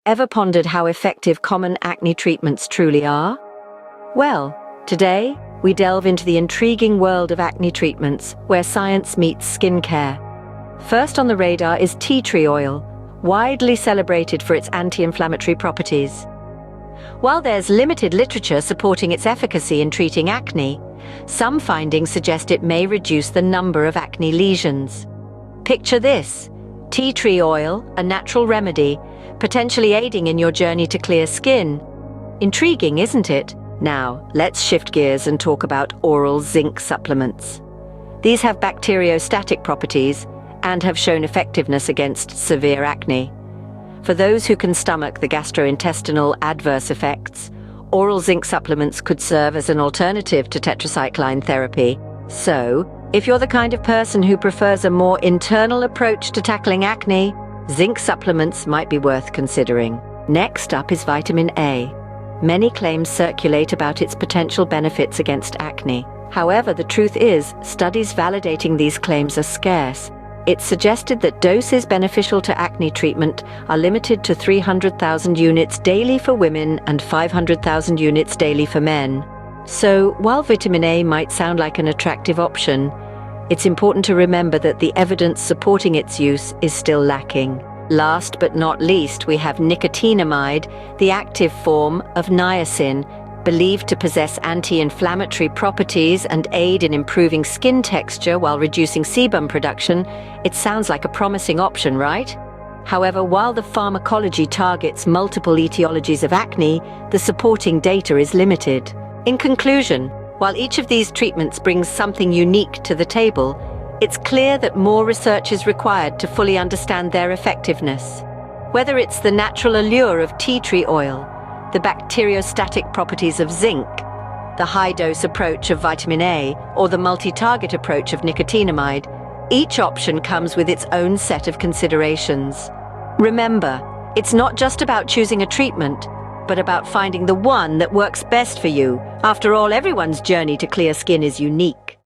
ever pondered how effective common acne treatments truly are? Well, today, we delve into the intriguing world of acne treatments, where science meets skincare. First on the radar is tea tree oil, widely celebrated for its anti-inflammatory properties. While there's limited literature supporting its efficacy in treating acne, some findings suggest it may reduce the number of acne lesions. Picture this: tea tree oil, a natural remedy, potentially aiding in your journey to clear skin. Intriguing, isn't it? Now, let's shift gears and talk about oral zinc supplements. These have bacteriostatic properties and have shown effectiveness against severe acne. For those who can stomach the gastrointestinal adverse effects, oral zinc supplements could serve as an alternative to tetracycline therapy. So, if you're the kind of person who prefers a more internal approach to tackling acne, zinc supplements might be worth considering. Next up is vitamin A. Many claims circulate about its potential benefits against acne. However, the truth is, studies validating these claims are scarce. It's suggested that doses beneficial to acne treatment are limited to 300,000 units daily for women and 500,000 units daily for men. So, while vitamin A might sound like an attractive option, it's important to remember that the evidence supporting its use is still lacking. Last but not least, we have nicotinamide, the active form of niacin, believed to possess anti-inflammatory properties and aid in improving skin texture while reducing sebum production. It sounds like a promising option, right? However, while the pharmacology targets multiple etiologies of acne, the supporting data is limited. In conclusion, while each of these treatments brings something unique to the table, it's clear that more research is required to fully understand their effectiveness. Whether it's the natural allure of tea tree oil, the bacteriostatic properties of zinc, the high-dose approach of vitamin A, or the multi-target approach of nicotinamide, each option comes with its own set of considerations. Remember, it's not just about choosing a treatment, but about finding the one that works best for you. After all, everyone's journey to clear skin is unique.